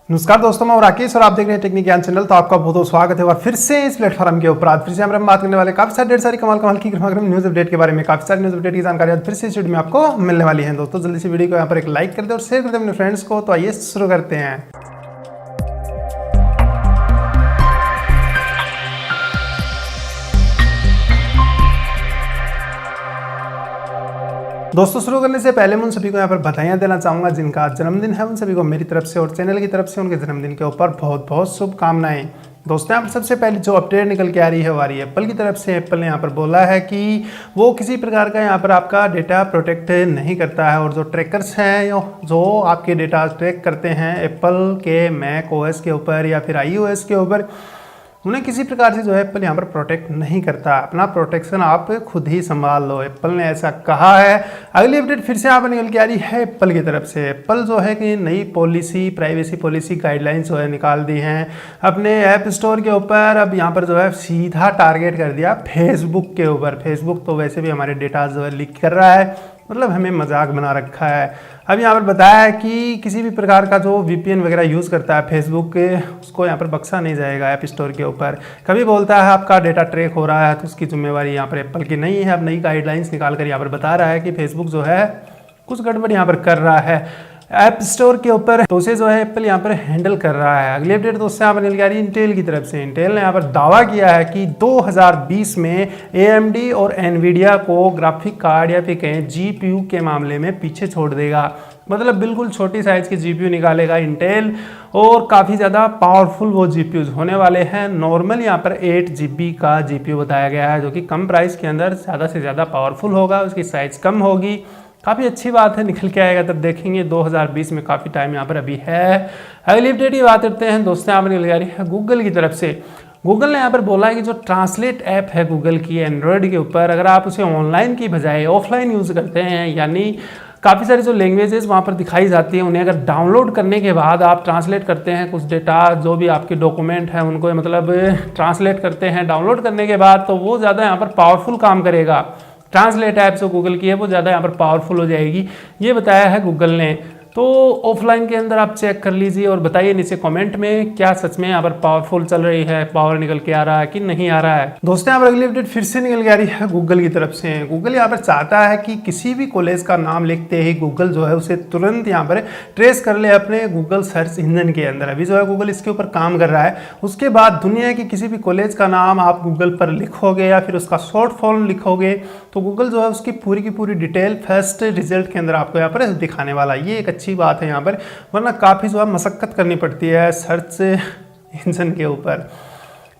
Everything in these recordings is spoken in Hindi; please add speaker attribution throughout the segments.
Speaker 1: नमस्कार दोस्तों, मैं राकेश और आप देख रहे हैं टेक्निक ज्ञान चैनल। तो आपका बहुत बहुत स्वागत है और फिर से इस प्लेटफॉर्म के ऊपर आज फिर से हम बात करने वाले काफी सारी ढेर सारी कमाल की न्यूज अपडेट के बारे में। काफी सारी न्यूज अपडेट की जानकारी आज फिर से इस वीडियो में आपको मिलने वाली है। दोस्तों जल्दी से वीडियो को यहाँ पर एक लाइक कर दे और शेयर कर दे अपने फ्रेंड्स को। तो आइए शुरू करते हैं। दोस्तों शुरू करने से पहले मैं उन सभी को यहाँ पर बधाइयाँ देना चाहूँगा जिनका आज जन्मदिन है। उन सभी को मेरी तरफ से और चैनल की तरफ से उनके जन्मदिन के ऊपर बहुत बहुत शुभकामनाएं। दोस्तों यहाँ पर सबसे पहले जो अपडेट निकल के आ रही है वो आ रही है एप्पल की तरफ से। एप्पल ने यहाँ पर बोला है कि वो किसी प्रकार का यहाँ पर आपका डेटा प्रोटेक्ट नहीं करता है और जो ट्रैकर्स हैं जो आपके डेटा ट्रैक करते हैं एप्पल के मैक ओएस के ऊपर या फिर iOS के ऊपर, उन्हें किसी प्रकार से जो है एप्पल यहाँ पर प्रोटेक्ट नहीं करता। अपना प्रोटेक्शन आप खुद ही संभाल लो, एप्पल ने ऐसा कहा है। अगली अपडेट फिर से यहाँ पर निकल के आ रही है एप्पल की तरफ से। एप्पल जो है कि नई पॉलिसी, प्राइवेसी पॉलिसी गाइडलाइंस जो है निकाल दी हैं अपने ऐप स्टोर के ऊपर। अब यहाँ पर जो है सीधा टारगेट कर दिया फेसबुक के ऊपर। फेसबुक तो वैसे भी हमारे डेटा जो है लीक कर रहा है, मतलब हमें मजाक बना रखा है। अब यहाँ पर बताया है कि किसी भी प्रकार का जो VPN वगैरह यूज़ करता है फेसबुक के, उसको यहाँ पर बख्शा नहीं जाएगा ऐप स्टोर के ऊपर। कभी बोलता है आपका डेटा ट्रैक हो रहा है तो उसकी जिम्मेवारी यहाँ पर एप्पल की नहीं है। अब नई गाइडलाइंस निकाल कर यहाँ पर बता रहा है कि फेसबुक जो है कुछ गड़बड़ यहाँ पर कर रहा है ऐप स्टोर के ऊपर, तो उसे जो है एप्पल यहाँ पर हैंडल कर रहा है। अगली अपडेट दोस्तों यहाँ पर निकल के आ रही है इंटेल की तरफ से। इंटेल ने यहाँ पर दावा किया है कि 2020 में AMD और Nvidia को ग्राफिक कार्ड या फिर कहें GPU के मामले में पीछे छोड़ देगा। मतलब बिल्कुल छोटी साइज की GPU निकालेगा इंटेल और काफ़ी ज़्यादा पावरफुल वो GPUs होने वाले हैं। नॉर्मल यहाँ पर 8 GB का GPU बताया गया है जो कि कम प्राइस के अंदर ज़्यादा से ज़्यादा पावरफुल होगा, उसकी साइज़ कम होगी। काफ़ी अच्छी बात है, निकल के आएगा तब देखेंगे। 2020 में काफ़ी टाइम यहाँ पर अभी है। अगली अपडेट की बात करते हैं दोस्तों, यहाँ पर निकल के आ रही है गूगल की तरफ से। गूगल ने यहाँ पर बोला है कि जो ट्रांसलेट ऐप है गूगल की एंड्रॉयड के ऊपर, अगर आप उसे ऑनलाइन की बजाय ऑफलाइन यूज़ करते हैं, यानी काफ़ी सारी जो लैंग्वेजेस वहाँ पर दिखाई जाती हैं, उन्हें अगर डाउनलोड करने के बाद आप ट्रांसलेट करते हैं कुछ डेटा, जो भी आपके डॉक्यूमेंट हैं उनको मतलब ट्रांसलेट करते हैं डाउनलोड करने के बाद, तो वो ज़्यादा यहाँ पर पावरफुल काम करेगा। ट्रांसलेट ऐप जो गूगल की है वो ज़्यादा यहाँ पर पावरफुल हो जाएगी, ये बताया है गूगल ने। तो ऑफलाइन के अंदर आप चेक कर लीजिए और बताइए नीचे कमेंट में क्या सच में यहाँ पर पावरफुल चल रही है, पावर निकल के आ रहा है कि नहीं आ रहा है। दोस्तों यहाँ पर अगली अपडेट फिर से निकल के आ रही है गूगल की तरफ से। गूगल यहाँ पर चाहता है कि किसी भी कॉलेज का नाम लिखते ही गूगल जो है उसे तुरंत यहाँ पर ट्रेस कर ले अपने गूगल सर्च इंजन के अंदर। अभी जो है गूगल इसके ऊपर काम कर रहा है। उसके बाद दुनिया की किसी भी कॉलेज का नाम आप गूगल पर लिखोगे या फिर उसका शॉर्ट फॉर्म लिखोगे तो गूगल जो है उसकी पूरी की पूरी डिटेल फर्स्ट रिजल्ट के अंदर आपको यहाँ पर दिखाने वाला है। ये एक अच्छी बात है यहाँ पर, वरना काफ़ी जो है मशक्कत करनी पड़ती है सर्च इंजन के ऊपर।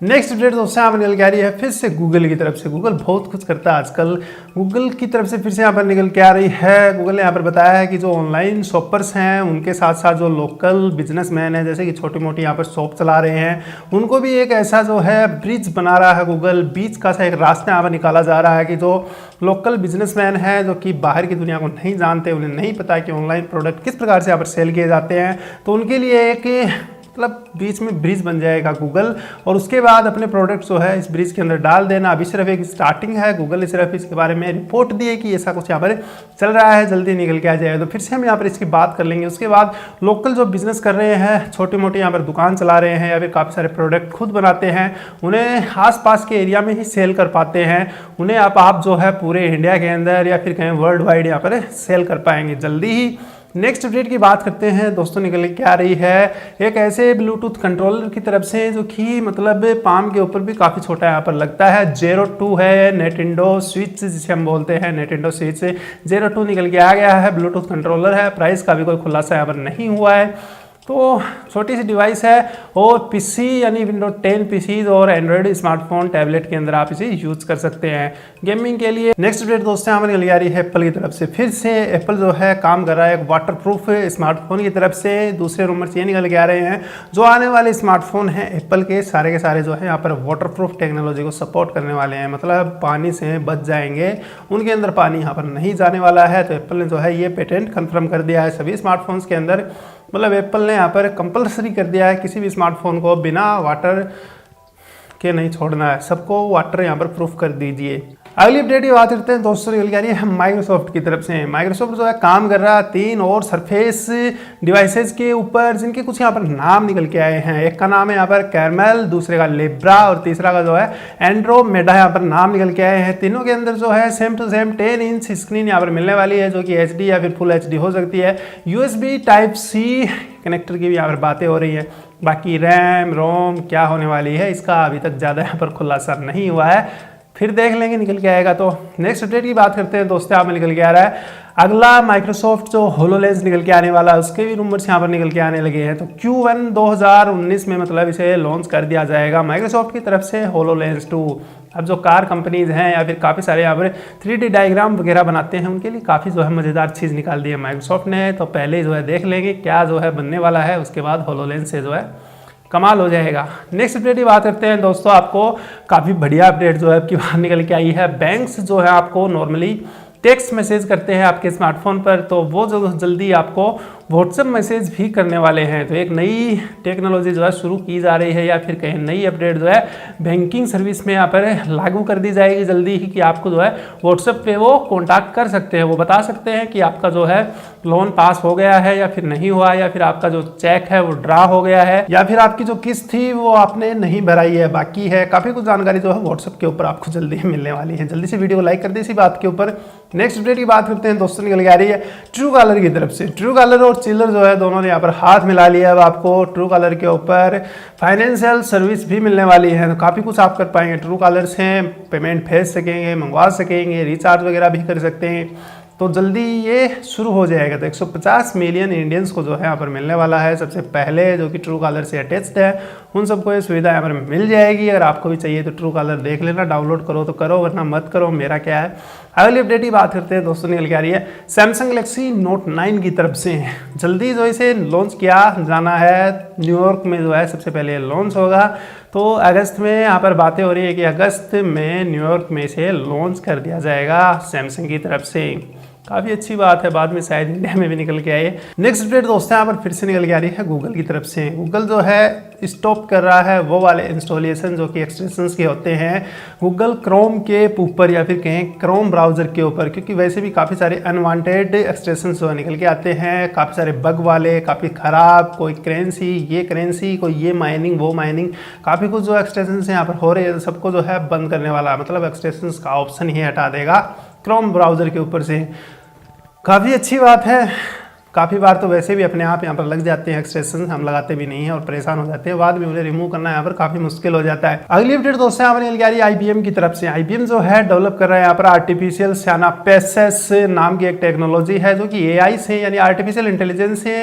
Speaker 1: नेक्स्ट अपडेट दोस्तों यहाँ पर निकल के आ रही है फिर से गूगल की तरफ से। गूगल बहुत कुछ करता है आजकल। गूगल की तरफ से फिर से यहाँ पर निकल के आ रही है। गूगल ने यहाँ पर बताया है कि जो ऑनलाइन शॉपर्स हैं उनके साथ साथ जो लोकल बिजनेसमैन हैं, जैसे कि छोटी मोटी यहाँ पर शॉप चला रहे हैं, उनको भी एक ऐसा जो है ब्रिज बना रहा है गूगल। बीच का सा एक रास्ता यहाँ पर निकाला जा रहा है कि जो लोकल बिजनेसमैन हैं जो कि बाहर की दुनिया को नहीं जानते, उन्हें नहीं पता कि ऑनलाइन प्रोडक्ट किस प्रकार से यहाँ पर सेल किए जाते हैं, तो उनके लिए एक मतलब बीच में ब्रिज बन जाएगा गूगल। और उसके बाद अपने प्रोडक्ट जो है इस ब्रिज के अंदर डाल देना। अभी सिर्फ एक स्टार्टिंग है, गूगल ने सिर्फ इसके बारे में रिपोर्ट दी है कि ऐसा कुछ यहाँ पर चल रहा है, जल्दी निकल के आ जाएगा। तो फिर से हम यहाँ पर इसकी बात कर लेंगे। उसके बाद लोकल जो बिजनेस कर रहे हैं, छोटी मोटी यहाँ पर दुकान चला रहे हैं या फिर काफ़ी सारे प्रोडक्ट खुद बनाते हैं, उन्हें आसपास के एरिया में ही सेल कर पाते हैं, उन्हें आप जो है पूरे इंडिया के अंदर या फिर कहीं वर्ल्ड वाइड यहाँ पर सेल कर पाएंगे जल्दी ही। नेक्स्ट अपडेट की बात करते हैं दोस्तों, निकल के आ रही है एक ऐसे ब्लूटूथ कंट्रोलर की तरफ से जो कि मतलब पाम के ऊपर भी काफ़ी छोटा यहाँ पर लगता है। 02 है, नेटिंडो स्विच जिसे हम बोलते हैं, नेटिंडो स्विच 02 निकल के आ गया है। ब्लूटूथ कंट्रोलर है, प्राइस का भी कोई खुलासा यहाँ पर नहीं हुआ है। तो छोटी सी डिवाइस है और पीसी यानी विंडो 10 पीसीज और एंड्रॉयड स्मार्टफोन टैबलेट के अंदर आप इसे यूज कर सकते हैं गेमिंग के लिए। नेक्स्ट अपडेट दोस्तों यहाँ पर निकल आ रही है एप्पल की तरफ से। फिर से एप्पल जो है काम कर रहा है एक वाटरप्रूफ स्मार्टफोन की तरफ से। दूसरे रूमर्स ये निकल के आ रहे हैं जो आने वाले स्मार्टफोन हैं एप्पल के सारे जो है यहाँ पर वाटरप्रूफ टेक्नोलॉजी को सपोर्ट करने वाले हैं, मतलब पानी से बच जाएंगे, उनके अंदर पानी यहाँ पर नहीं जाने वाला है। तो एप्पल ने जो है ये पेटेंट कन्फर्म कर दिया है सभी स्मार्टफोन्स के अंदर। मतलब एप्पल ने यहाँ पर कंपलसरी कर दिया है किसी भी स्मार्टफोन को बिना वाटर के नहीं छोड़ना है, सबको वाटर यहाँ पर प्रूफ कर दीजिए। अगली अपडेट की बात करते हैं दोस्तों, निकल के आ रही है माइक्रोसॉफ्ट की तरफ से। माइक्रोसॉफ्ट जो है काम कर रहा है 3 और सरफेस डिवाइसेस के ऊपर, जिनके कुछ यहाँ पर नाम निकल के आए हैं। एक का नाम है यहाँ पर कैरमेल, दूसरे का लिब्रा और तीसरा का जो है एंड्रोमेडा, यहाँ पर नाम निकल के आए हैं। तीनों के अंदर जो है same to same 10 inch screen यहाँ पर मिलने वाली है, जो कि HD या फिर फुल HD हो सकती है। USB Type-C कनेक्टर की भी यहाँ पर बातें हो रही है। बाकी रैम रोम क्या होने वाली है इसका अभी तक ज़्यादा यहाँ पर खुलासा नहीं हुआ है, फिर देख लेंगे निकल के आएगा तो। नेक्स्ट अपडेट की बात करते हैं दोस्तों, यहाँ में निकल के आ रहा है अगला माइक्रोसॉफ्ट जो HoloLens निकल के आने वाला है, उसके भी रूमर्स यहाँ पर निकल के आने लगे हैं। तो Q1 2019 में मतलब इसे लॉन्च कर दिया जाएगा माइक्रोसॉफ्ट की तरफ से HoloLens 2। अब जो कार कंपनीज हैं या फिर काफ़ी सारे यहाँ पर 3D डायग्राम वगैरह बनाते हैं, उनके लिए काफ़ी जो है मज़ेदार चीज़ निकाल दी है माइक्रोसॉफ्ट ने। तो पहले जो है देख लेंगे क्या जो है बनने वाला है, उसके बाद HoloLens से जो है कमाल हो जाएगा। नेक्स्ट अपडेट की बात करते हैं दोस्तों, आपको काफ़ी बढ़िया अपडेट जो है आपकी बाहर निकल के आई है। बैंक्स जो है आपको नॉर्मली टेक्स्ट मैसेज करते हैं आपके स्मार्टफोन पर, तो वो जो जल्दी आपको व्हाट्सएप मैसेज भी करने वाले हैं। तो एक नई टेक्नोलॉजी जो है शुरू की जा रही है, या फिर कहीं नई अपडेट जो है बैंकिंग सर्विस में यहाँ पर लागू कर दी जाएगी जल्दी ही, कि आपको जो है व्हाट्सएप पे वो कॉन्टैक्ट कर सकते हैं। वो बता सकते हैं कि आपका जो है लोन पास हो गया है या फिर नहीं हुआ, या फिर आपका जो चेक है वो ड्रा हो गया है, या फिर आपकी जो किस्त थी वो आपने नहीं भराई है, बाकी है। काफ़ी कुछ जानकारी जो है व्हाट्सएप के ऊपर आपको जल्दी मिलने वाली है। जल्दी से वीडियो को लाइक कर दे इसी बात के ऊपर। नेक्स्ट अपडेट की बात करते हैं दोस्तों, निकल के आ रही है Truecaller की तरफ से। Truecaller और Chillr जो है दोनों ने यहाँ पर हाथ मिला लिया। अब आपको Truecaller के ऊपर फाइनेंशियल सर्विस भी मिलने वाली है। तो काफ़ी कुछ आप कर पाएंगे Truecaller से, पेमेंट भेज सकेंगे, मंगवा सकेंगे, रिचार्ज वगैरह भी कर सकते हैं। तो जल्दी ये शुरू हो जाएगा। तो 150 मिलियन इंडियंस को जो है यहाँ पर मिलने वाला है सबसे पहले, जो कि Truecaller से अटैच्ड है। उन सबको ये सुविधा यहाँ पर मिल जाएगी। अगर आपको भी चाहिए तो Truecaller देख लेना, डाउनलोड करो तो करो, वरना मत करो, मेरा क्या है। अगली अपडेट की बात करते हैं दोस्तों, निकल के आ रही है Samsung Galaxy Note 9 की तरफ से। जल्दी जो इसे लॉन्च किया जाना है, न्यूयॉर्क में जो है सबसे पहले लॉन्च होगा। तो अगस्त में यहाँ पर बातें हो रही है कि अगस्त में न्यूयॉर्क में इसे लॉन्च कर दिया जाएगा सैमसंग की तरफ से। काफ़ी अच्छी बात है, बाद में शायद इंडिया में भी निकल के आए। नेक्स्ट अपडेट दोस्तों यहाँ पर फिर से निकल के आ रही है गूगल की तरफ से। गूगल जो है स्टॉप कर रहा है वो वाले इंस्टॉलेशन जो कि एक्सटेंशंस के होते हैं गूगल क्रोम के ऊपर, या फिर कहें क्रोम ब्राउज़र के ऊपर, क्योंकि वैसे भी काफ़ी सारे अनवांटेड एक्सटेंशंस जो निकल के आते हैं, काफ़ी सारे बग वाले, काफ़ी ख़राब, कोई करेंसी ये करेंसी, कोई ये माइनिंग वो माइनिंग, काफ़ी कुछ जो एक्सटेंशंस यहाँ पर हो रहे हैं सबको जो है बंद करने वाला, मतलब एक्सटेंशंस का ऑप्शन ही हटा देगा क्रोम ब्राउज़र के ऊपर से। काफ़ी अच्छी बात है। काफ़ी बार तो वैसे भी अपने आप यहाँ पर लग जाते हैं एक्सटेंशन, हम लगाते भी नहीं हैं और परेशान हो जाते हैं, बाद में उन्हें रिमूव करना यहाँ पर काफ़ी मुश्किल हो जाता है। अगली अपडेट दोस्तों यहाँ पर निकल के आ रही है IBM की तरफ से। IBM जो है डेवलप कर रहा है यहाँ पर आर्टिफिशियल सिनाप्सेस नाम की एक टेक्नोलॉजी है, जो कि AI से यानी आर्टिफिशियल इंटेलिजेंस से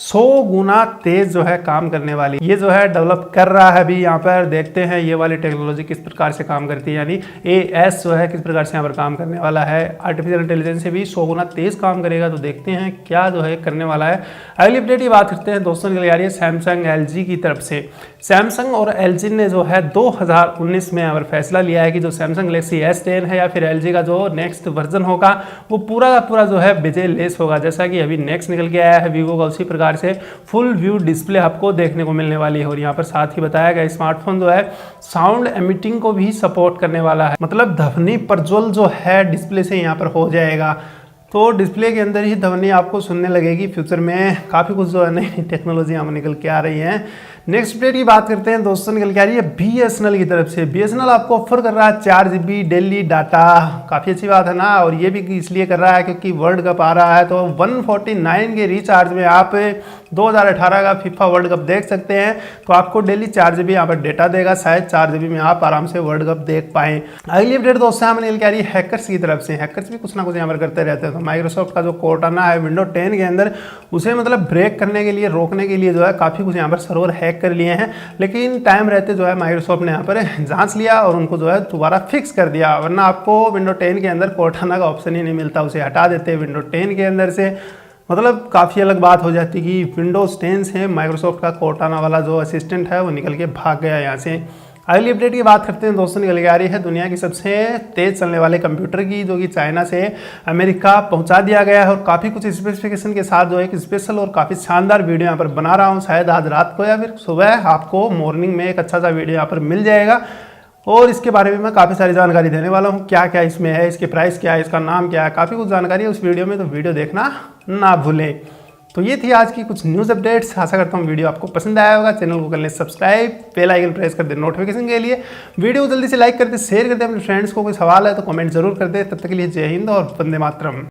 Speaker 1: 100 गुना तेज जो है काम करने वाली, ये जो है डेवलप कर रहा है अभी। यहाँ पर देखते हैं ये वाली टेक्नोलॉजी किस प्रकार से काम करती है, यानी AS जो है किस प्रकार से यहाँ पर काम करने वाला है। आर्टिफिशियल इंटेलिजेंस से भी 100 गुना तेज काम करेगा, तो देखते हैं क्या जो है करने वाला है। अगली अपडेट की बात करते हैं दोस्तों, निकल आ रही है सैमसंग LG की तरफ से। सैमसंग और LG ने जो है 2019 में यहाँ पर फैसला लिया है कि जो सैमसंग गैलेक्सी S10 है या फिर LG का जो नेक्स्ट वर्जन होगा वो पूरा का पूरा जो है बेजे लेस होगा। जैसा कि अभी नेक्स्ट निकल के आया है वीवो का, उसी प्रकार से फुल व्यू डिस्प्ले आपको देखने को मिलने वाली है। और यहाँ पर साथ ही बताया गया स्मार्टफोन जो है साउंड एमिटिंग को भी सपोर्ट करने वाला है, मतलब ध्वनि प्रज्वल जो है डिस्प्ले से यहाँ पर हो जाएगा। तो डिस्प्ले के अंदर ही ध्वनि आपको सुनने लगेगी फ्यूचर में। काफ़ी कुछ जो है नई टेक्नोलॉजी यहाँ निकल के आ रही है। नेक्स्ट अपडेट की बात करते हैं दोस्तों, निकल के आ रही है BSNL की तरफ से। BSNL आपको ऑफर कर रहा है 4 GB डेली डाटा। काफ़ी अच्छी बात है ना, और ये भी इसलिए कर रहा है क्योंकि वर्ल्ड कप आ रहा है। तो 149 के रिचार्ज में आप 2018 का FIFA वर्ल्ड कप देख सकते हैं। तो आपको डेली 4 GB यहाँ पर डेटा देगा, शायद 4 GB में आप आराम से वर्ल्ड कप देख पाएँ। अगली अपडेट दोस्तों यहाँ निकल के आ रही है हैकर्स की तरफ से। हैकर्स भी कुछ ना कुछ यहाँ पर करते रहते हैं। तो माइक्रोसॉफ्ट का जो कोर्टाना है विंडो 10 के अंदर, उसे मतलब ब्रेक करने के लिए, रोकने के लिए जो है काफ़ी कुछ यहाँ पर सर्वर हैक कर लिए हैं, लेकिन टाइम रहते जो है माइक्रोसॉफ्ट ने यहाँ पर जांच लिया और उनको जो है दोबारा फिक्स कर दिया। वरना आपको विंडो 10 के अंदर कोर्टाना का ऑप्शन ही नहीं मिलता, उसे हटा देते विंडो 10 के अंदर से। मतलब काफ़ी अलग बात हो जाती कि विंडोज 10 से माइक्रोसॉफ्ट का कोर्टाना वाला जो असिस्टेंट है वो निकल के भाग गया यहाँ से। अगली अपडेट की बात करते हैं दोस्तों, निकल के आ रही है दुनिया की सबसे तेज चलने वाले कंप्यूटर की, जो कि चाइना से अमेरिका पहुंचा दिया गया है। और काफ़ी कुछ स्पेसिफिकेशन के साथ जो एक स्पेशल और काफ़ी शानदार वीडियो यहाँ पर बना रहा हूँ। शायद आज रात को या फिर सुबह आपको मॉर्निंग में एक अच्छा सा वीडियो यहाँ पर मिल जाएगा। और इसके बारे में मैं काफ़ी सारी जानकारी देने वाला हूँ, क्या क्या इसमें है, इसके प्राइस क्या है, इसका नाम क्या है, काफ़ी कुछ जानकारी है उस वीडियो में, तो वीडियो देखना ना भूलें। तो ये थी आज की कुछ न्यूज़ अपडेट्स। आशा करता हूँ वीडियो आपको पसंद आया होगा। चैनल को कर लें सब्सक्राइब, बेल आइकन प्रेस कर दें नोटिफिकेशन के लिए। वीडियो को जल्दी से लाइक कर दें, शेयर कर दें अपने फ्रेंड्स को। कोई सवाल है तो कमेंट जरूर कर दें। तब तक के लिए जय हिंद और वंदे मातरम।